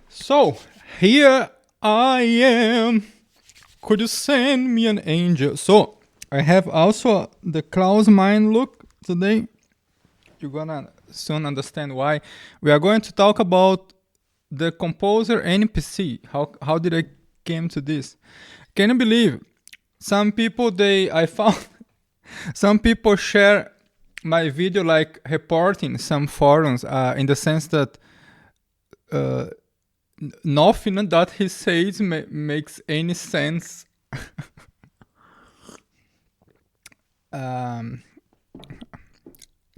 So, here I am. Could you send me an angel? So, I have also the Klaus Mind look today. You're gonna soon understand why. We are going to talk about the composer NPC. How did I came to this? Can you believe? Some people I found some people share my video like reporting some forums in the sense that uh, nothing that he says makes any sense. um,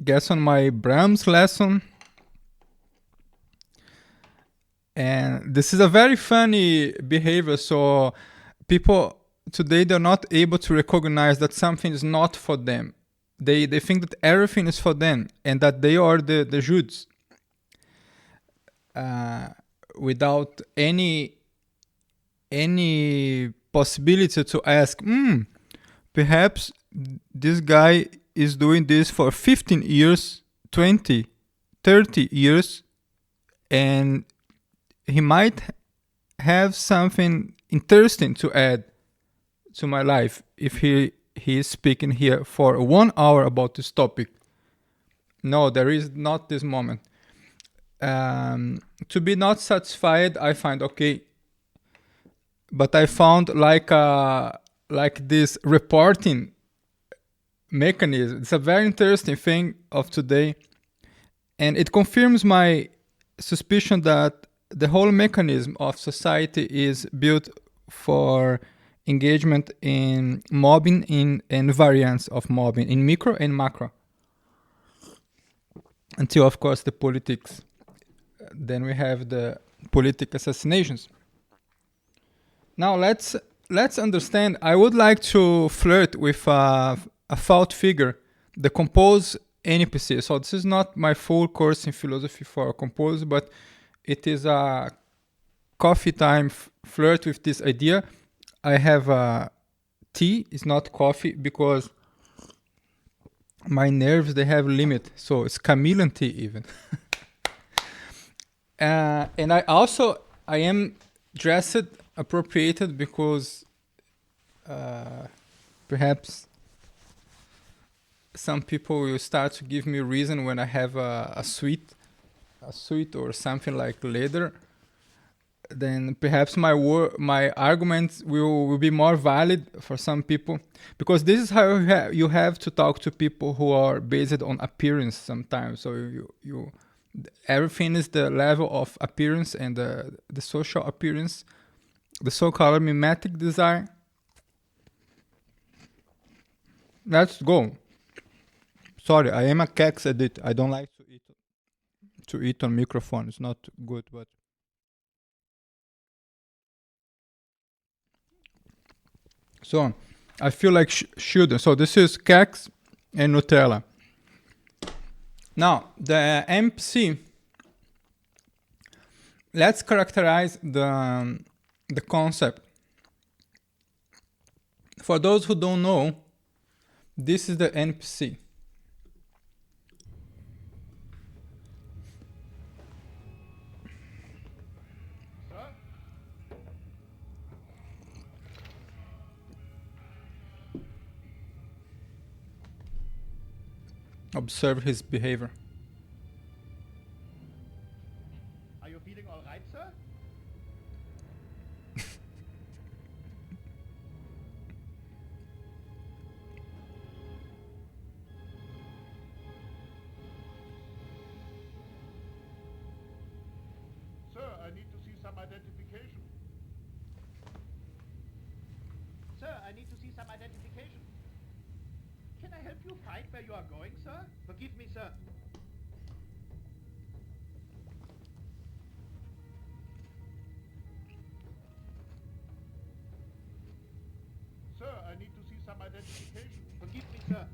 Guess on my Brahms lesson, and this is a very funny behavior. So people today they're not able to recognize that something is not for them. They think that everything is for them and that they are the Judes, uh, without any possibility to ask, perhaps this guy is doing this for 15 years, 20, 30 years, and he might have something interesting to add to my life if he is speaking here for 1 hour about this topic. No, there is not this moment. To be not satisfied, I find okay, but I found like this reporting mechanism. It's a very interesting thing of today, and it confirms my suspicion that the whole mechanism of society is built for engagement in mobbing and variants of mobbing in micro and macro, until of course the politics. Then we have the politic assassinations. Now let's understand. I would like to flirt with a thought figure, the compose NPC. So this is not my full course in philosophy for compose, but it is a coffee time flirt with this idea. I have tea, it's not coffee because my nerves they have limit. So it's chameleon tea even. And I am dressed appropriated because perhaps some people will start to give me reason when I have a suit or something like leather. Then perhaps my arguments will be more valid for some people, because this is how you have to talk to people who are based on appearance sometimes. So you everything is the level of appearance and the social appearance, the so-called mimetic desire. Let's go. Sorry, I am a kex addict. I don't like to eat on microphone. It's not good, but so I feel like shooting. So this is kex and Nutella. Now the MC. Let's characterize the concept. For those who don't know, this is the NPC. Observe his behavior. Are you feeling all right, sir? Sir, I need to see some identification. Sir, I need to see some identification. Can I help you find where you are going, sir? Forgive me, sir. Sir, I need to see some identification. Forgive me, sir.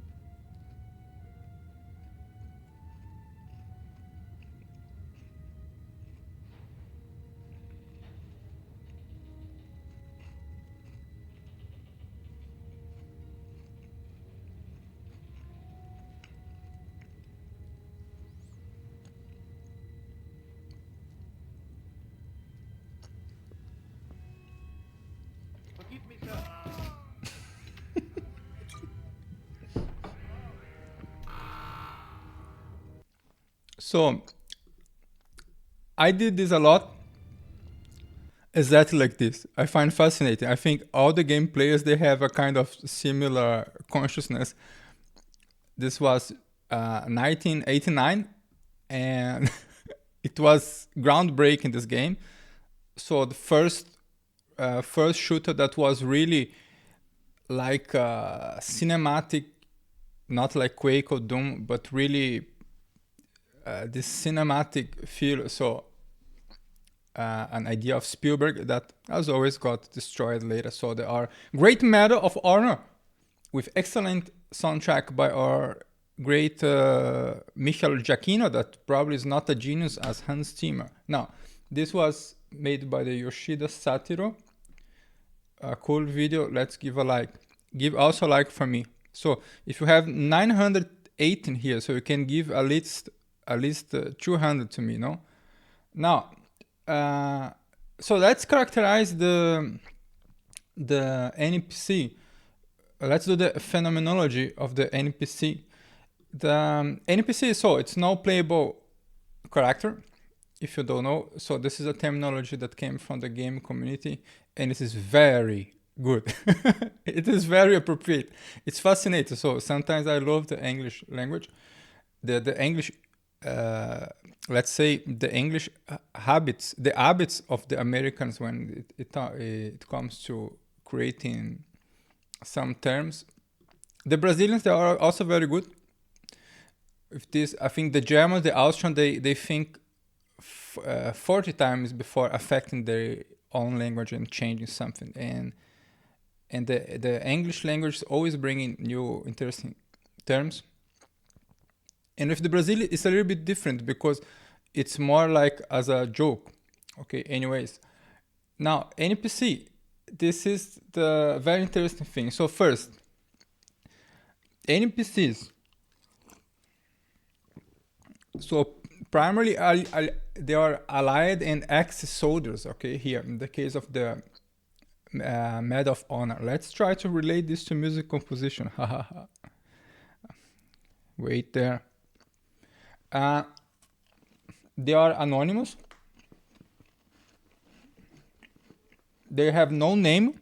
So I did this a lot, exactly like this. I find fascinating. I think all the game players, they have a kind of similar consciousness. This was 1989, and it was groundbreaking, this game. So the first shooter that was really like cinematic, not like Quake or Doom, but really this cinematic feel. So an idea of Spielberg that, as always, got destroyed later. So there are great Medal of Honor with excellent soundtrack by our great Michael Giacchino, that probably is not a genius as Hans Zimmer. Now, this was made by the Yoshida Satiro. A cool video. Let's give a like. Give also a like for me. So if you have 918 here, so you can give at least 200 to me, no? Now, so let's characterize the NPC. Let's do the phenomenology of the NPC. The NPC, so it's no playable character, if you don't know. So this is a terminology that came from the game community, and this is very good. It is very appropriate. It's fascinating. So sometimes I love the English language. The English, let's say the English habits, the habits of the Americans when it comes to creating some terms. The Brazilians, they are also very good. If this, I think the Germans, the Austrians, they think 40 times before affecting their own language and changing something. And the English language is always bringing new interesting terms. And with the Brazilian, it's a little bit different because it's more like as a joke. Okay, anyways. Now, NPC, this is the very interesting thing. So first, NPCs. So primarily, they are allied and ex-soldiers, okay, here, in the case of the Medal of Honor. Let's try to relate this to music composition. Wait there. They are anonymous. They have no name.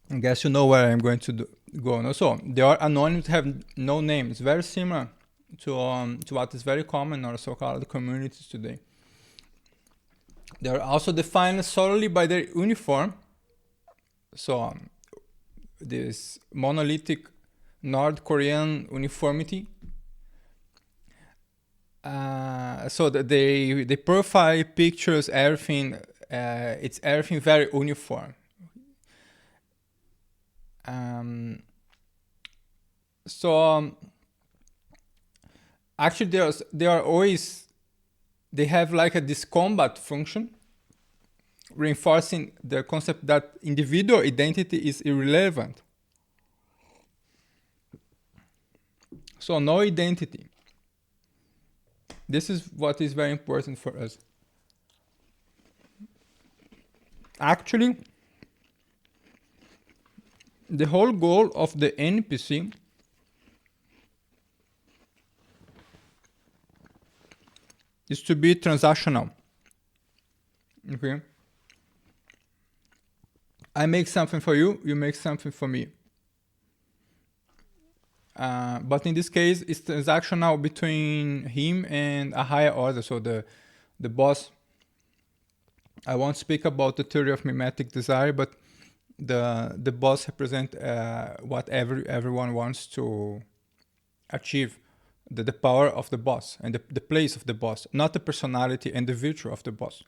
I guess you know where I'm going to go. No? So they are anonymous, have no name. It's very similar to what is very common in our so-called communities today. They are also defined solely by their uniform. So this monolithic North Korean uniformity. So that they profile pictures, everything. It's everything very uniform. Actually, they have like this combat function, reinforcing the concept that individual identity is irrelevant. So no identity. This is what is very important for us. Actually, the whole goal of the NPC is to be transactional. Okay? I make something for you, you make something for me. But in this case, it's transactional between him and a higher order, so the boss. I won't speak about the theory of mimetic desire, but the boss represent what everyone wants to achieve, the power of the boss and the place of the boss, not the personality and the virtue of the boss.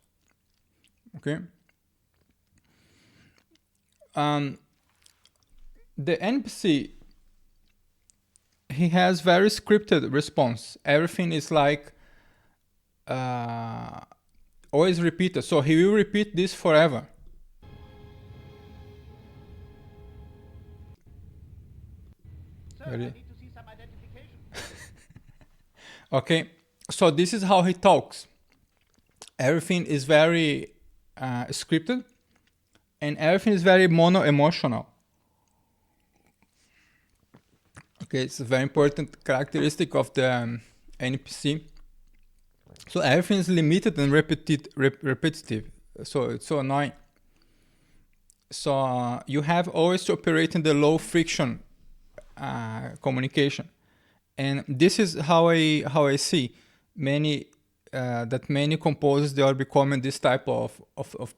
Okay. The NPC, he has very scripted response. Everything is like always repeated. So he will repeat this forever. Sir, I need to see some identification. Okay, so this is how he talks. Everything is very scripted, and everything is very mono-emotional. Okay, it's a very important characteristic of the NPC. So everything is limited and repetitive. So it's so annoying. So you have always to operate in the low friction communication, and this is how I see many composers, they are becoming this type of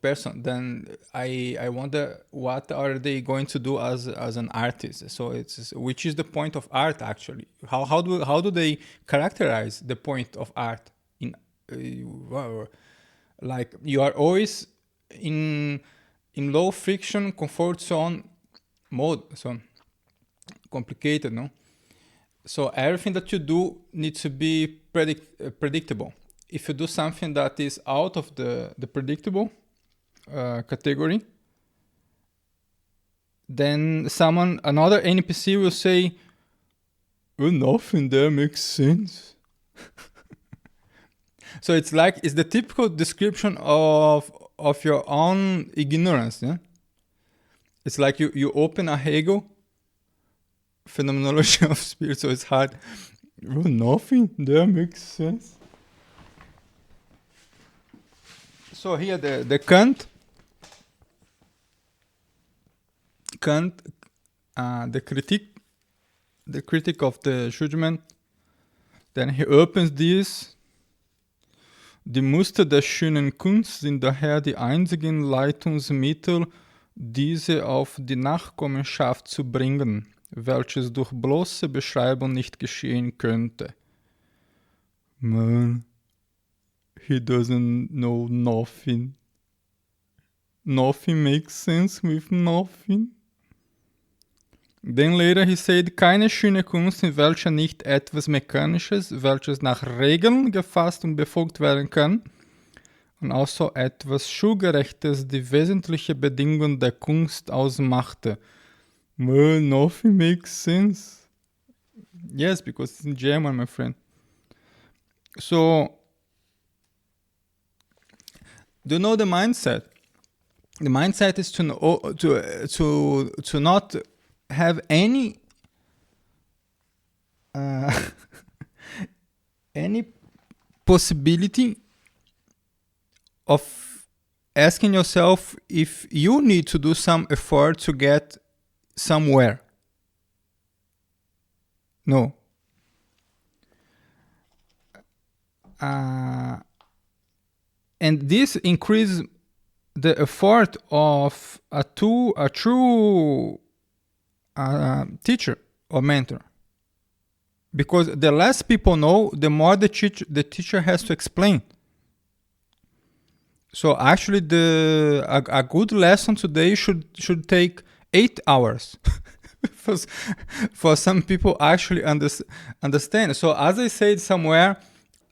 person. Then I wonder what are they going to do as an artist. So it's which is the point of art actually. How do they characterize the point of art in like you are always in low friction comfort zone mode. So complicated, no? So everything that you do needs to be predictable. If you do something that is out of the predictable category, then another NPC will say, "Oh, nothing there makes sense." So it's the typical description of your own ignorance. Yeah? It's like you open a Hegel phenomenology of spirit, so it's hard. Oh, nothing there makes sense. So here the Kant, the critic of the judgment. Then he opens this. Die Muster der schönen Kunst sind daher die einzigen Leitungsmittel, diese auf die Nachkommenschaft zu bringen, welches durch bloße Beschreibung nicht geschehen könnte. Man, he doesn't know nothing. Nothing makes sense with nothing. Then later he said, keine schöne Kunst, in welcher nicht etwas Mechanisches, welches nach Regeln gefasst und befolgt werden kann, und auch so etwas Schulgerechtes die wesentliche Bedingung der Kunst ausmachte. Well, nothing makes sense. Yes, because it's in German, my friend. So, do you know the mindset? The mindset is to not have any any possibility of asking yourself if you need to do some effort to get somewhere. No. And this increases the effort of a true teacher or mentor, because the less people know, the more the teacher has to explain. So actually, a good lesson today should take 8 hours for some people actually understand. So as I said somewhere,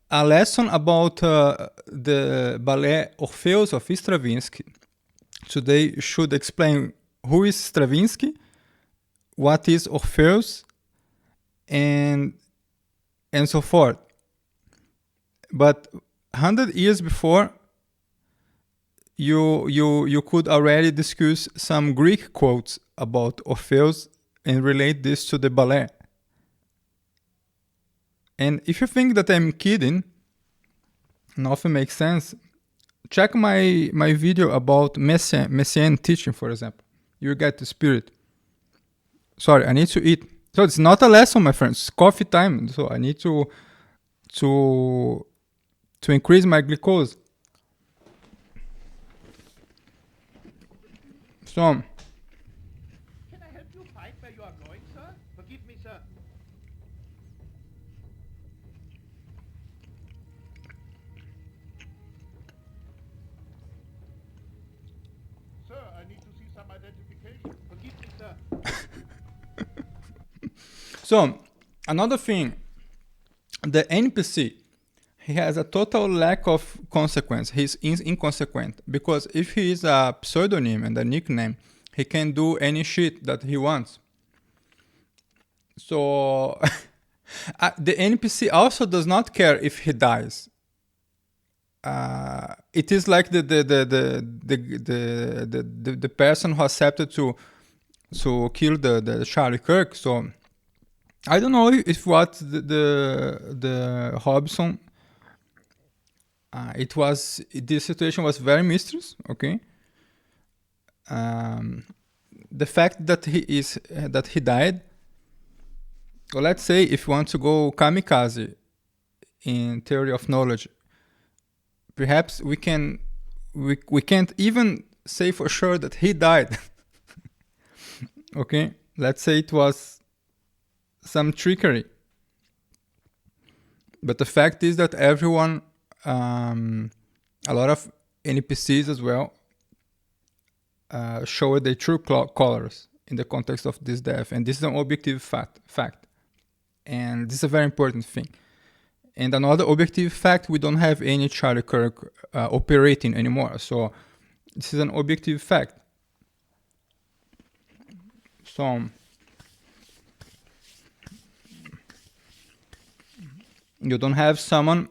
a lesson about the ballet Orpheus of Stravinsky today should explain who is Stravinsky, what is Orpheus, and so forth. But 100 years before, you could already discuss some Greek quotes about Orpheus and relate this to the ballet. And if you think that I'm kidding, nothing makes sense. Check my video about Messiaen teaching, for example. You get the spirit. Sorry, I need to eat. So it's not a lesson, my friends. It's coffee time. So I need to increase my glucose. So, Can I help you find where you are going, sir? Forgive me, sir. Sir, I need to see some identification. Forgive me, sir. So, another thing, the NPC, he has a total lack of consequence. He's inconsequent, because if he is a pseudonym and a nickname, he can do any shit that he wants. So, the NPC also does not care if he dies. It is like the person who accepted to kill the Charlie Kirk. So I don't know if what the Hobson, this situation was very mysterious. Okay, the fact that he died. Well, let's say if you want to go kamikaze in theory of knowledge, perhaps we can't even say for sure that he died. Okay, let's say it was some trickery, but the fact is that everyone, a lot of NPCs as well, show their true colors in the context of this death, and this is an objective fact, and this is a very important thing. And another objective fact, we don't have any Charlie Kirk operating anymore, so this is an objective fact. So you don't have someone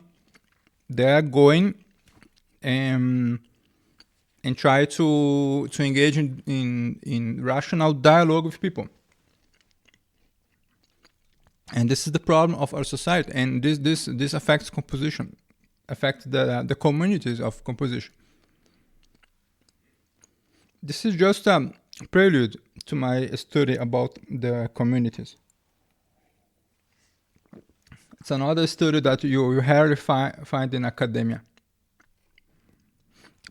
there going and try to engage in rational dialogue with people. And this is the problem of our society, and this affects composition, affects the communities of composition. This is just a prelude to my study about the communities. It's another study that you rarely find in academia.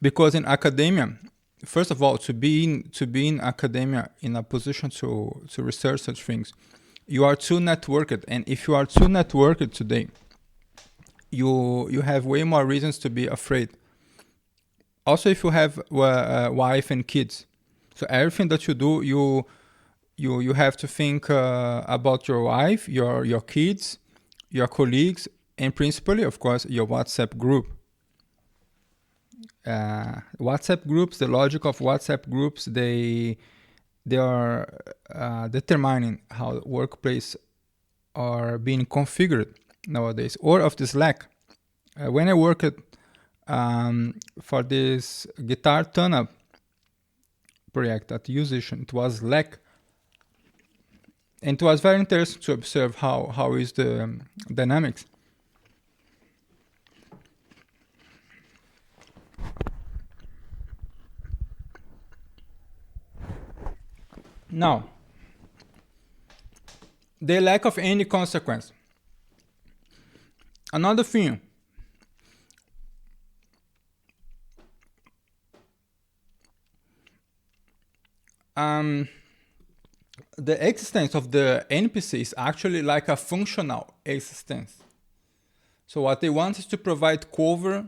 Because in academia, first of all, to be in academia in a position to research such things, you are too networked, and if you are too networked today, you have way more reasons to be afraid. Also, if you have a wife and kids, so everything that you do, you have to think about your wife, your kids, your colleagues, and principally, of course, your WhatsApp group. WhatsApp groups, the logic of WhatsApp groups, they are determining how the workplace are being configured nowadays, or of the Slack. When I worked for this guitar tune-up project at Musician, it was Slack, and it was very interesting to observe how is the dynamics. Now, the lack of any consequence. Another thing. The existence of the NPC is actually like a functional existence. So what they want is to provide cover,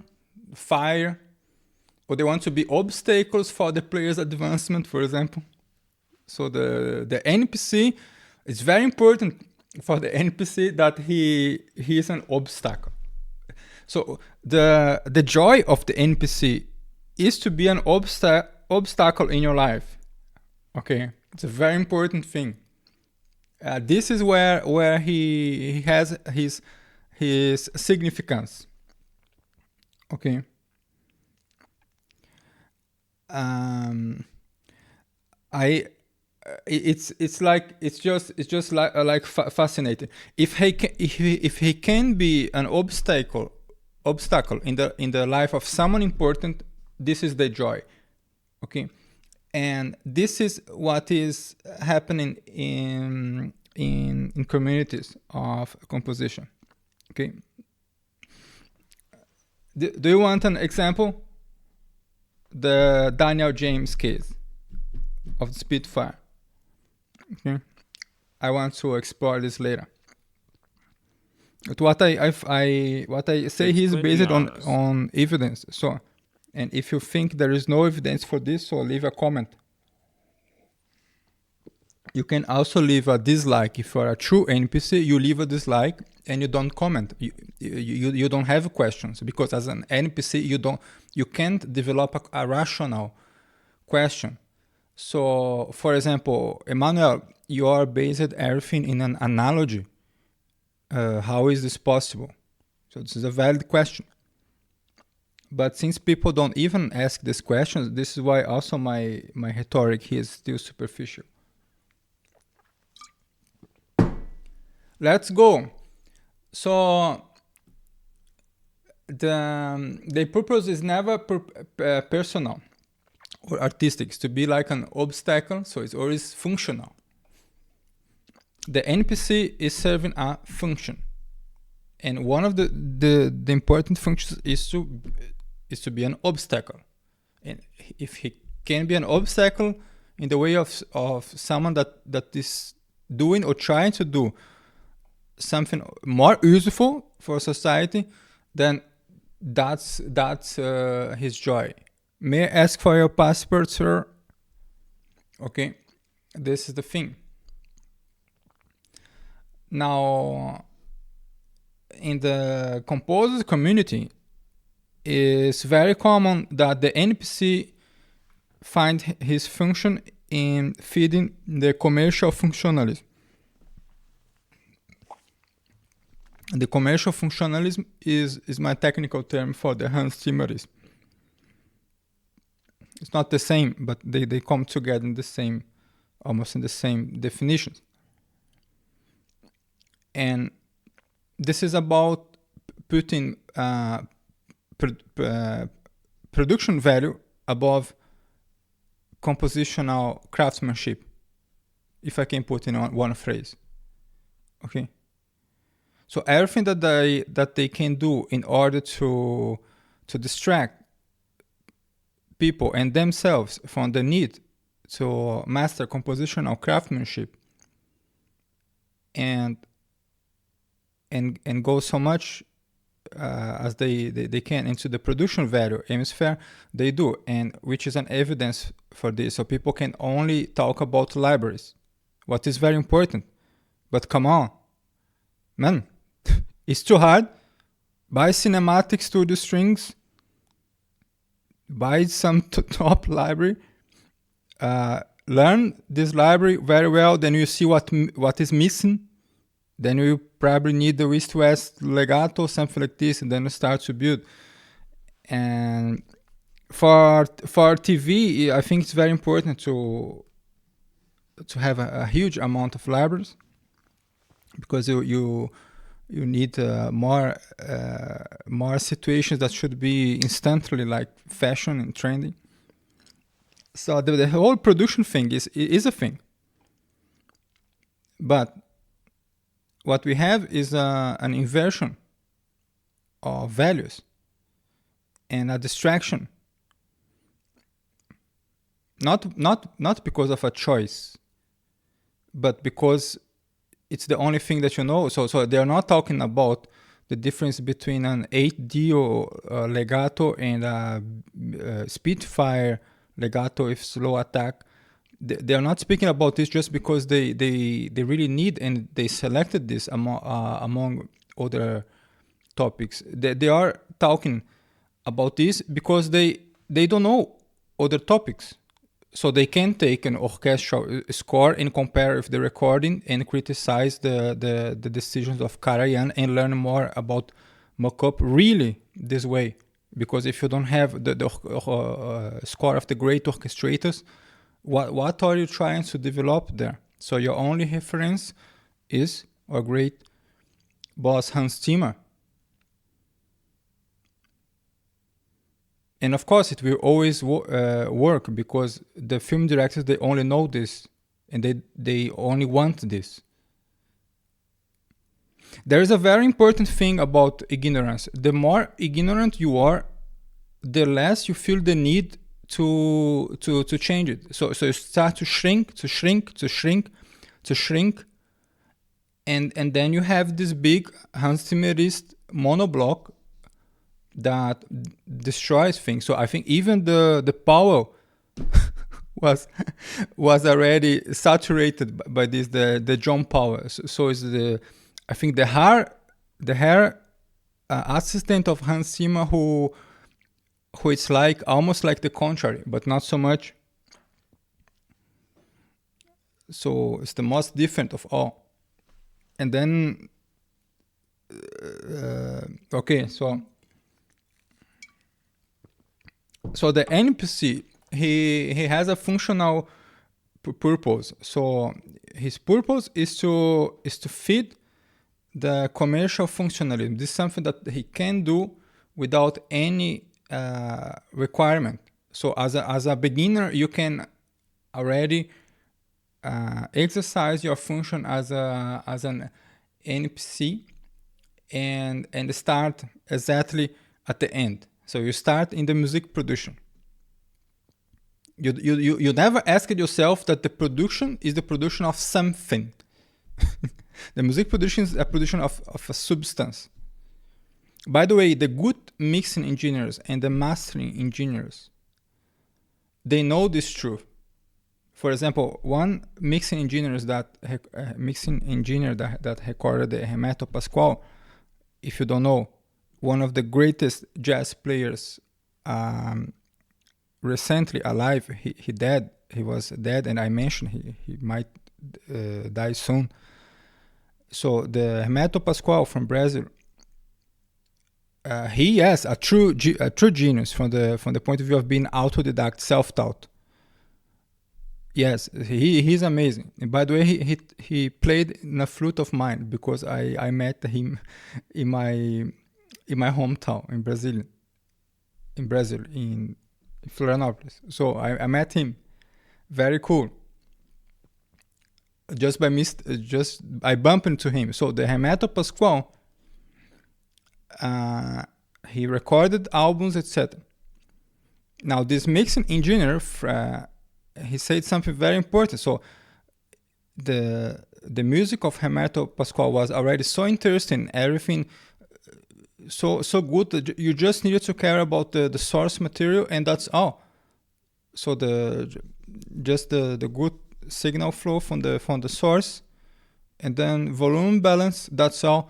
fire, or they want to be obstacles for the player's advancement, for example. So the NPC, it's very important for the NPC that he is an obstacle. So the joy of the NPC is to be an obstacle in your life. Okay, it's a very important thing. This is where he has his significance. Okay. It's just like fascinating. If he can be an obstacle in the life of someone important, this is the joy. Okay, and this is what is happening in communities of composition. Okay, do you want an example? The Daniel James case of the Spitfire. Okay, I want to explore this later. But what I say here is based on evidence. So, and if you think there is no evidence for this, so leave a comment. You can also leave a dislike. If you are a true NPC, you leave a dislike and you don't comment. You don't have questions, because as an NPC you can't develop a rational question. So, for example, Emanuel, you are based everything in an analogy. How is this possible? So this is a valid question. But since people don't even ask these questions, this is why also my rhetoric here is still superficial. let's go. So the purpose is never personal or artistic. It's to be like an obstacle, so it's always functional. The NPC is serving a function, and one of the important functions is to be an obstacle. And if he can be an obstacle in the way of someone that is doing or trying to do something more useful for society, then that's his joy. May I ask for your passport, sir? Okay, this is the thing. Now, in the composer community, it's very common that the NPC find his function in feeding the commercial functionalism. The commercial functionalism is my technical term for the Hans Zimmerism. It's not the same, but they come together in the same, almost in the same definitions. And this is about putting production value above compositional craftsmanship, if I can put in one phrase. Okay. So everything that they can do in order to distract people and themselves from the need to master compositional craftsmanship and go so much as they can into the production value hemisphere, they do, and which is an evidence for this. So people can only talk about libraries, what is very important. But come on, man, it's too hard. Buy cinematic studio strings, buy some top library, learn this library very well, then you see what is missing. Then you probably need the East-West legato, something like this, and then you start to build. And for TV, I think it's very important to have a huge amount of libraries, because you need more situations that should be instantly like fashion and trendy. So the whole production thing is a thing, but what we have is an inversion of values and a distraction. Not because of a choice, but because it's the only thing that you know. So they're not talking about the difference between an 8D or legato and a Spitfire legato with slow attack. They're not speaking about this just because they really need and they selected this among other topics. They are talking about this because they don't know other topics. So they can take an orchestral score and compare with the recording and criticize the decisions of Karajan and learn more about mock-up really this way. Because if you don't have the score of the great orchestrators, what are you trying to develop there? So your only reference is our great boss Hans Zimmer. And of course it will always work, because the film directors, they only know this and they only want this. There is a very important thing about ignorance. The more ignorant you are, the less you feel the need to change it. So you start to shrink, and then you have this big Hans Zimmerist monoblock that destroys things. So I think even the power was already saturated by this, the John Powell. So is I think the hair assistant of Hans Zimmer who it's like almost like the contrary, but not so much. So it's the most different of all. And then okay, so the NPC, he has a functional purpose. So his purpose is to feed the commercial functionalism. This is something that he can do without any requirement. So as a beginner, you can already exercise your function as an NPC and start exactly at the end. So you start in the music production. You never asked yourself that the production is the production of something. The music production is a production of a substance. By the way, the good mixing engineers and the mastering engineers, they know this truth. For example, one mixing engineer that recorded the Hermeto Pascoal, if you don't know, one of the greatest jazz players recently alive. He dead. He was dead, and I mentioned he might die soon. So the Hermeto Pascoal from Brazil, he is a true genius from the point of view of being autodidact, self-taught. Yes, he's amazing. And by the way, he played in a flute of mine because I met him in my hometown in Brazil, in Florianopolis. So I met him. Very cool. I bumped into him. So the Hermeto Pascoal, he recorded albums, etc. Now this mixing engineer, he said something very important. So the music of Hermeto Pascoal was already so interesting, everything so good that you just needed to care about the source material, and that's all. So the good signal flow from the source, and then volume balance, that's all,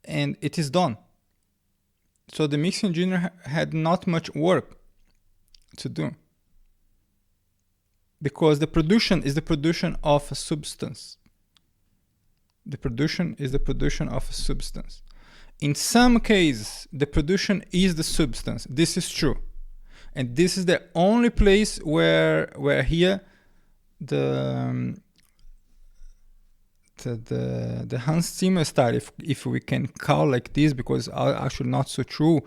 and it is done. So the mixing engineer had not much work to do, because the production is the production of a substance. The production is the production of a substance. In some cases, the production is the substance. This is true. And this is the only place where here the Hans Zimmer style, if we can call like this, because actually not so true.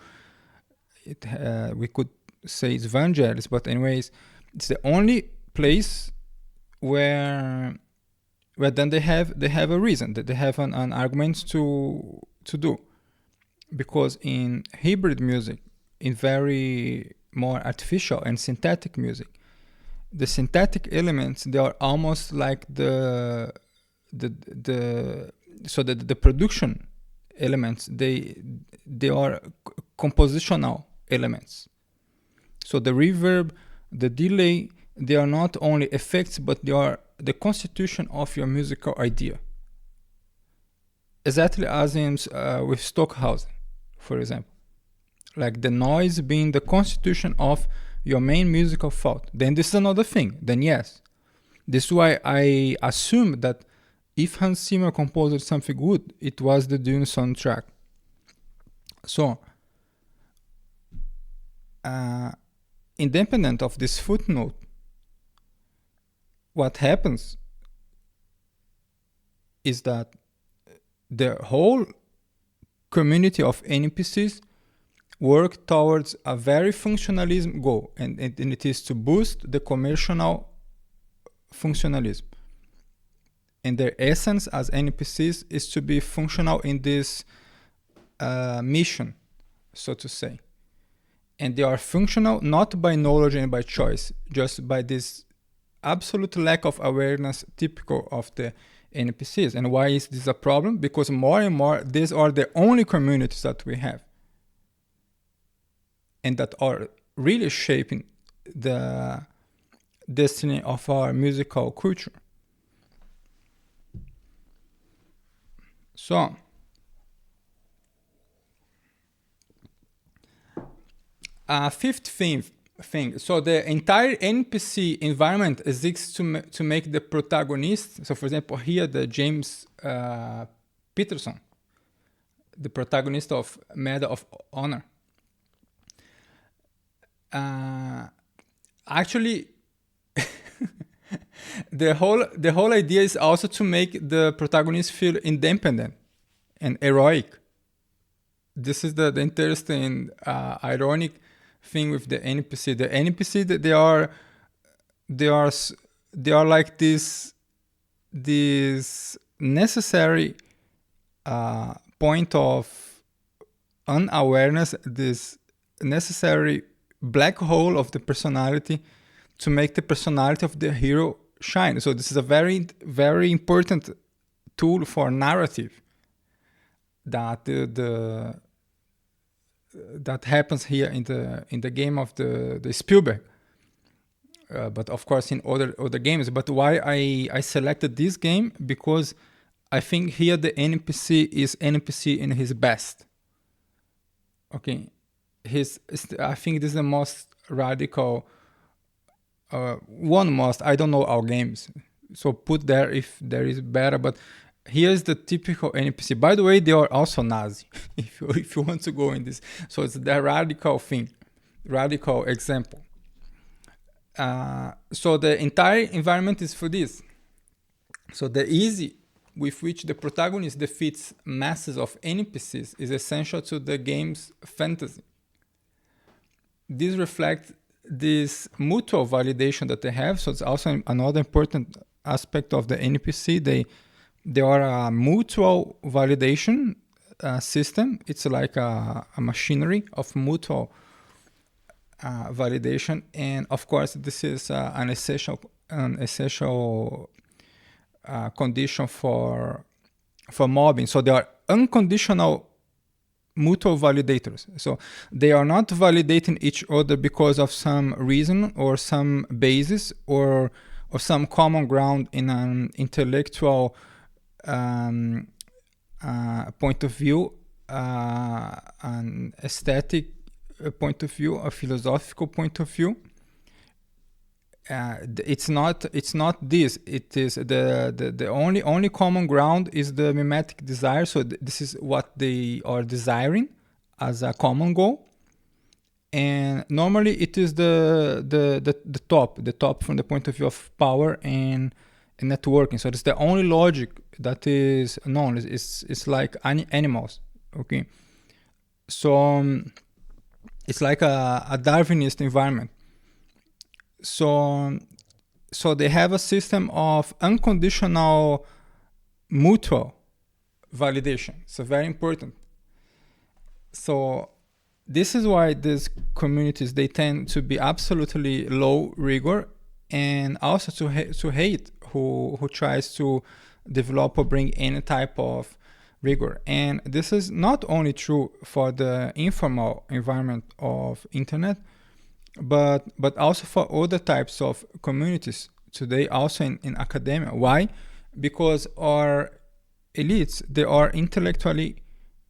We could say it's Vangelis, but anyways, it's the only place where then they have a reason, that they have an argument to do. Because in hybrid music, in very more artificial and synthetic music, the synthetic elements, they are almost like the production elements, they are compositional elements. So the reverb, the delay, they are not only effects, but they are the constitution of your musical idea. Exactly as in with Stockhausen, for example. Like the noise being the constitution of your main musical thought. Then this is another thing. Then yes. This is why I assume that if Hans Zimmer composed something good, it was the Dune soundtrack. So, independent of this footnote, what happens is that the whole community of NPCs work towards a very functionalism goal, and it is to boost the commercial functionalism. And their essence as NPCs is to be functional in this mission, so to say. And they are functional not by knowledge and by choice, just by this absolute lack of awareness typical of the NPCs. And why is this a problem? Because more and more, these are the only communities that we have, and that are really shaping the destiny of our musical culture. So, fifth thing. So the entire NPC environment exists to make the protagonist. So, for example, here the James Peterson, the protagonist of Medal of Honor. Actually, the whole idea is also to make the protagonist feel independent. and heroic. This is the interesting, ironic thing with the NPC. The NPC, they are like this necessary point of unawareness, this necessary black hole of the personality to make the personality of the hero shine. So this is a very, very important tool for narrative that that happens here in the game of the Spielberg. But of course in other games. But why I selected this game? Because I think here the NPC is NPC in his best. Okay, I think this is the most radical one. I don't know our games, so put there if there is better. But here's the typical NPC. By the way, they are also Nazi. if you want to go in this, so it's the radical thing, radical example. So the entire environment is for this. So the easy with which the protagonist defeats masses of NPCs is essential to the game's fantasy. This reflects this mutual validation that they have. So it's also another important aspect of the NPC. They are a mutual validation system. It's like a machinery of mutual validation, and of course this is an essential condition for mobbing. So they are unconditional mutual validators. So they are not validating each other because of some reason or some basis or some common ground in an intellectual point of view, an aesthetic point of view, a philosophical point of view. It's not this. It is the only common ground is the mimetic desire. So this is what they are desiring as a common goal, and normally it is the top from the point of view of power and networking. So it's the only logic that is known. It's like animals. Okay, so it's like a Darwinist environment. So they have a system of unconditional mutual validation. So very important. So this is why these communities, they tend to be absolutely low rigor, and also to hate who tries to develop or bring any type of rigor. And this is not only true for the informal environment of internet, but also for other types of communities today, also in academia. Why? Because our elites, they are intellectually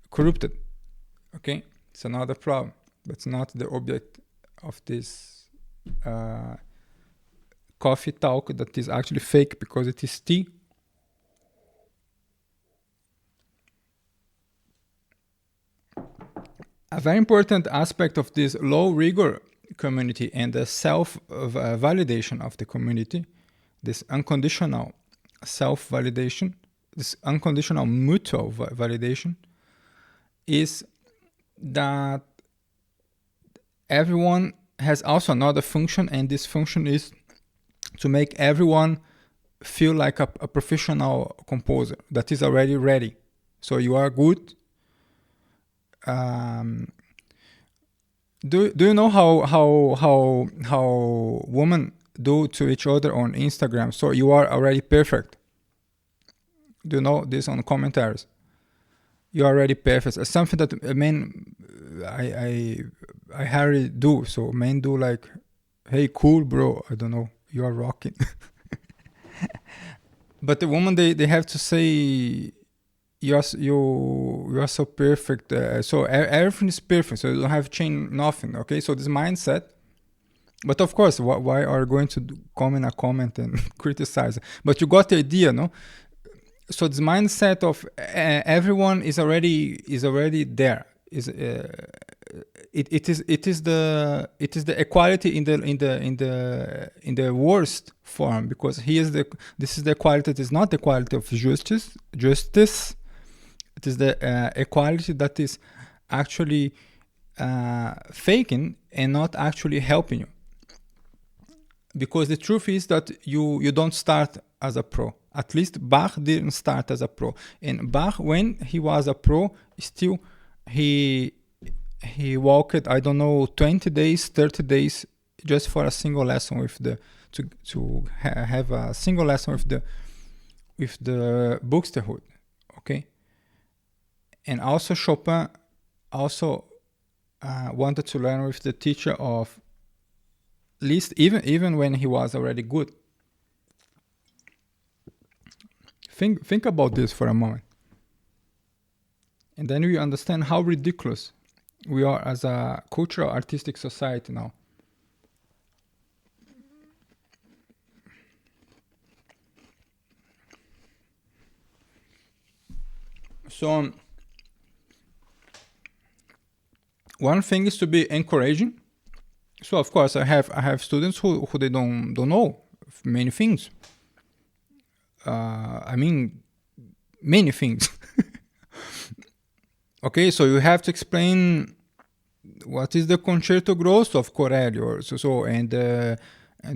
corrupted. Okay, it's another problem, but it's not the object of this coffee talk that is actually fake, because it is tea. A very important aspect of this low rigor community and the self-validation of the community, this unconditional self-validation, this unconditional mutual validation, is that everyone has also another function, and this function is to make everyone feel like a professional composer that is already ready. So you are good. Do you know how women do to each other on Instagram? So you are already perfect. Do you know this on commentaries? You are already perfect. It's something that men, I hardly do. So men do like, hey, cool, bro. I don't know. You are rocking. But the woman, they have to say, you are so perfect. So everything is perfect. So you don't have to change nothing. Okay. So this mindset. But of course, why are you going to comment and criticize? But you got the idea, no? So this mindset of everyone is already there. It is the equality in the worst form, because this is the equality that is not the equality of justice. It is the equality that is actually faking and not actually helping you. Because the truth is that you don't start as a pro. At least Bach didn't start as a pro. And Bach, when he was a pro, still he walked, I don't know, 20 days, 30 days just for a single lesson with the have a single lesson with the Buxtehude, okay? And also Chopin also wanted to learn with the teacher of Liszt, even when he was already good. Think about this for a moment. And then we understand how ridiculous we are as a cultural artistic society now. So one thing is to be encouraging. So of course I have students who they don't know many things. I mean many things. Okay, so you have to explain what is the Concerto Grosso of Corelli, or so and the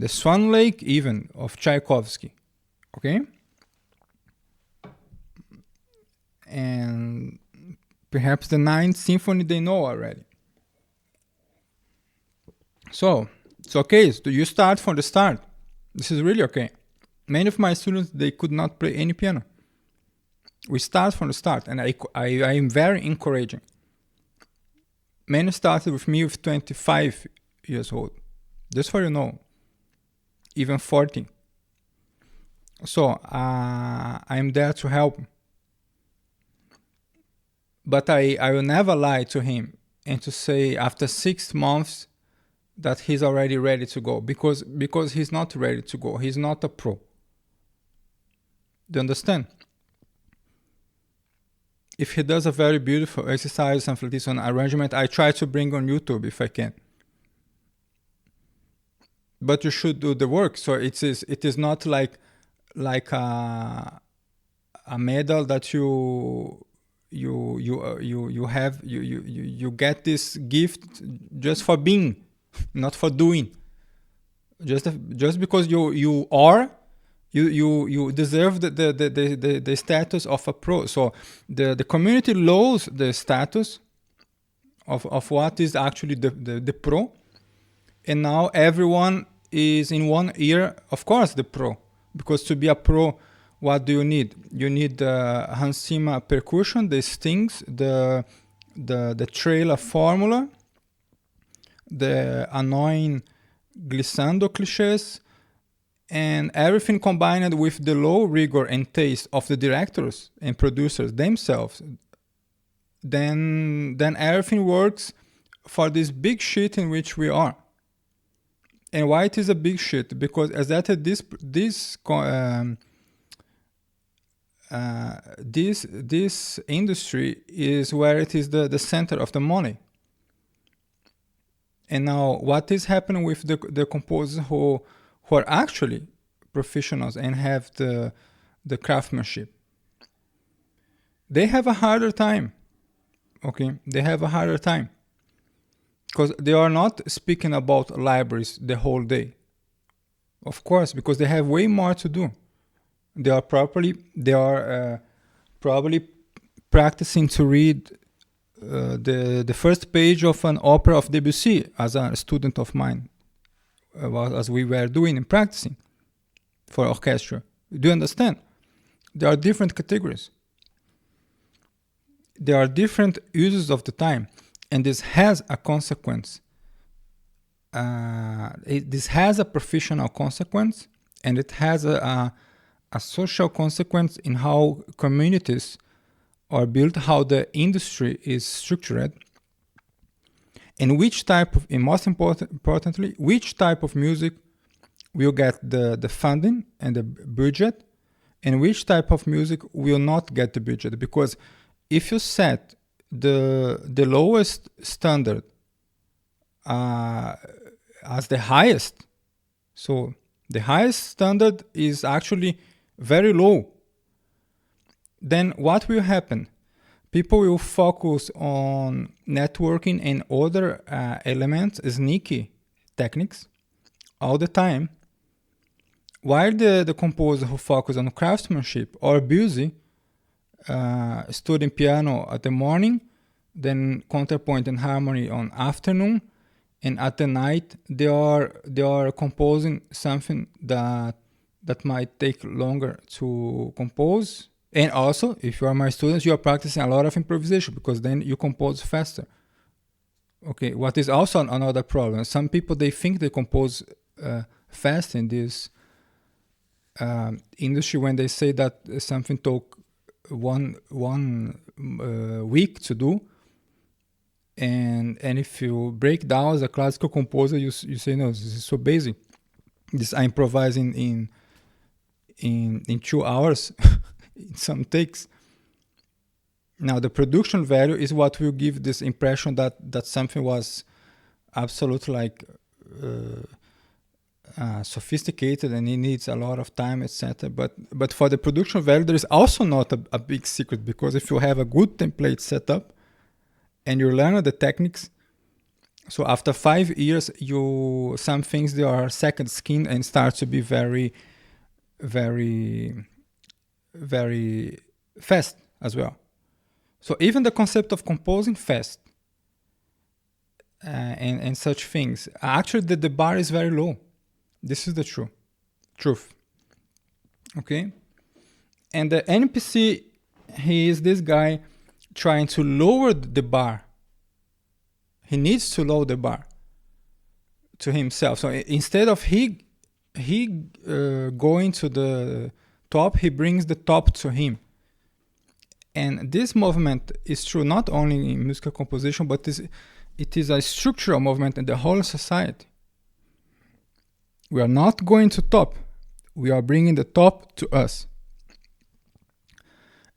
Swan Lake even of Tchaikovsky. Okay, and perhaps the Ninth Symphony they know already. So it's okay. So you start from the start. This is really okay. Many of my students, they could not play any piano. We start from the start, and I am very encouraging. Many started with me with 25 years old. Just for you know, even 40. So I am there to help. But I will never lie to him and to say after 6 months that he's already ready to go, because he's not ready to go. He's not a pro. Do you understand? If he does a very beautiful exercise, something like this, on arrangement, I try to bring on YouTube if I can. But you should do the work. So it is not like a medal that you get this gift just for being, not for doing. Just because you deserve the status of a pro. So the community lows the status of what is actually the pro, and now everyone is in one ear, of course, the pro, because to be a pro, what do you need? You need the Hans Zimmer percussion, the stings, the trailer formula, the annoying glissando cliches, and everything combined with the low rigor and taste of the directors and producers themselves. Then everything works for this big shit in which we are. And why it is a big shit? Because exactly this industry is where it is the center of the money. And now what is happening with the composers who are actually professionals and have the craftsmanship? They have a harder time. Okay, they have a harder time because they are not speaking about libraries the whole day. Of course, because they have way more to do. They are probably practicing to read the first page of an opera of Debussy as a student of mine, as we were doing and practicing for orchestra. Do you understand? There are different categories. There are different uses of the time, and this has a consequence. This has a professional consequence, and it has a social consequence in how communities are built, how the industry is structured, and which type of, and most importantly, which type of music will get the funding and the budget, and which type of music will not get the budget. Because if you set the lowest standard as the highest, so the highest standard is actually very low, then what will happen? people will focus on networking and other elements, sneaky techniques, all the time, while the composer who focus on craftsmanship or busy studying piano at the morning, then counterpoint and harmony on afternoon, and at the night they are composing something that might take longer to compose. And also, if you are my students, you are practicing a lot of improvisation, because then you compose faster. Okay, what is also another problem? Some people, they think they compose fast in this industry when they say that something took one week to do. And if you break down as a classical composer, you say, no, this is so basic. This I improvise in 2 hours in some takes. Now, the production value is what will give this impression that something was absolutely like sophisticated and it needs a lot of time, etc. But for the production value, there is also not a big secret, because if you have a good template set up and you learn the techniques, so after 5 years, some things, they are second skin and start to be very, very, very fast as well. So even the concept of composing fast and such things, actually the bar is very low. This is the truth. Okay? And the NPC, he is this guy trying to lower the bar. He needs to lower the bar to himself. So instead of he going to the top, he brings the top to him. And this movement is true not only in musical composition, but it is a structural movement in the whole society. We are not going to top. We are bringing the top to us.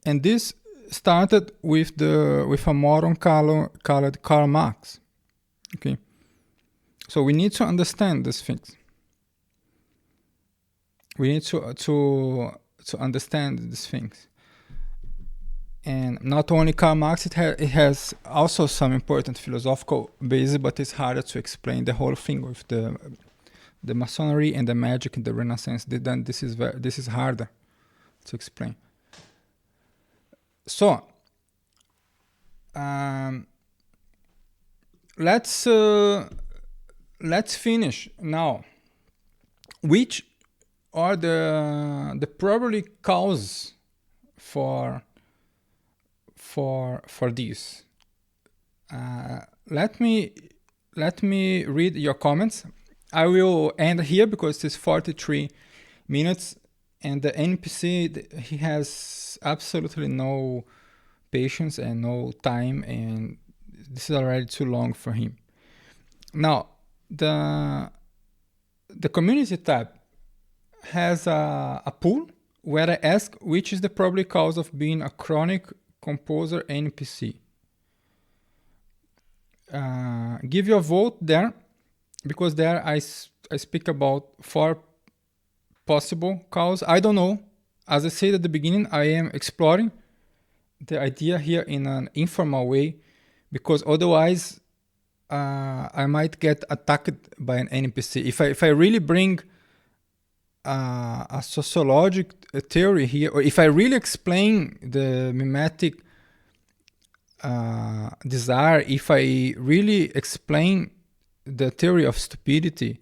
And this started with a modern called Karl Marx. Okay, so we need to understand these things. We need to understand these things. And not only Karl Marx, it has also some important philosophical basis, but it's harder to explain the whole thing with the Masonry and the magic in the Renaissance. Then this is harder to explain. So let's finish now. Which are the probably causes for this? Let me read your comments. I will end here because it's 43 minutes, and the NPC, he has absolutely no patience and no time, and this is already too long for him. Now, the community tab has a pool where I ask which is the probable cause of being a chronic composer NPC. Give your vote there, because there I speak about 4 possible causes. I don't know. As I said at the beginning, I am exploring the idea here in an informal way, because otherwise I might get attacked by an NPC. If I really bring a sociologic theory here, or if I really explain the mimetic desire, if I really explain the theory of stupidity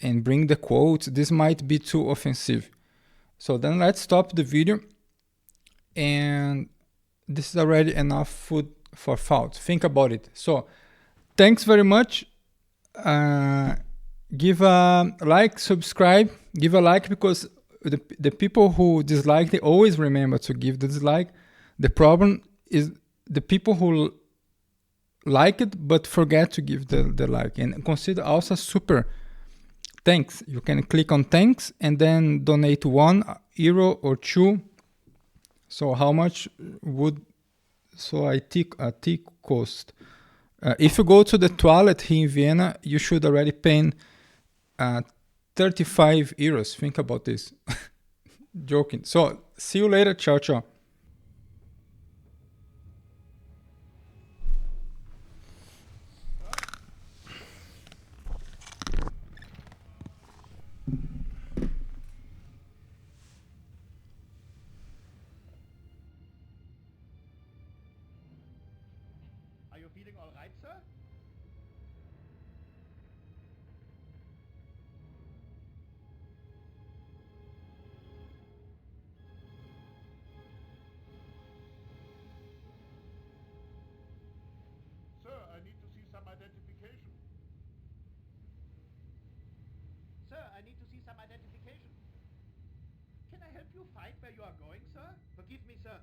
and bring the quotes, this might be too offensive. So then let's stop the video, and this is already enough food for thought. Think about it. So thanks very much. Give a like, subscribe, give a like, because the people who dislike, they always remember to give the dislike. The problem is the people who like it but forget to give the like. And consider also super thanks. You can click on thanks and then donate €1 or 2. So how much would a tea cost? If you go to the toilet here in Vienna, you should already pay €35. Think about this. Joking. So see you later. Ciao, ciao. you feeling all right, sir? Sir, I need to see some identification. Sir, I need to see some identification. Can I help you find where you are going, sir? Forgive me, sir.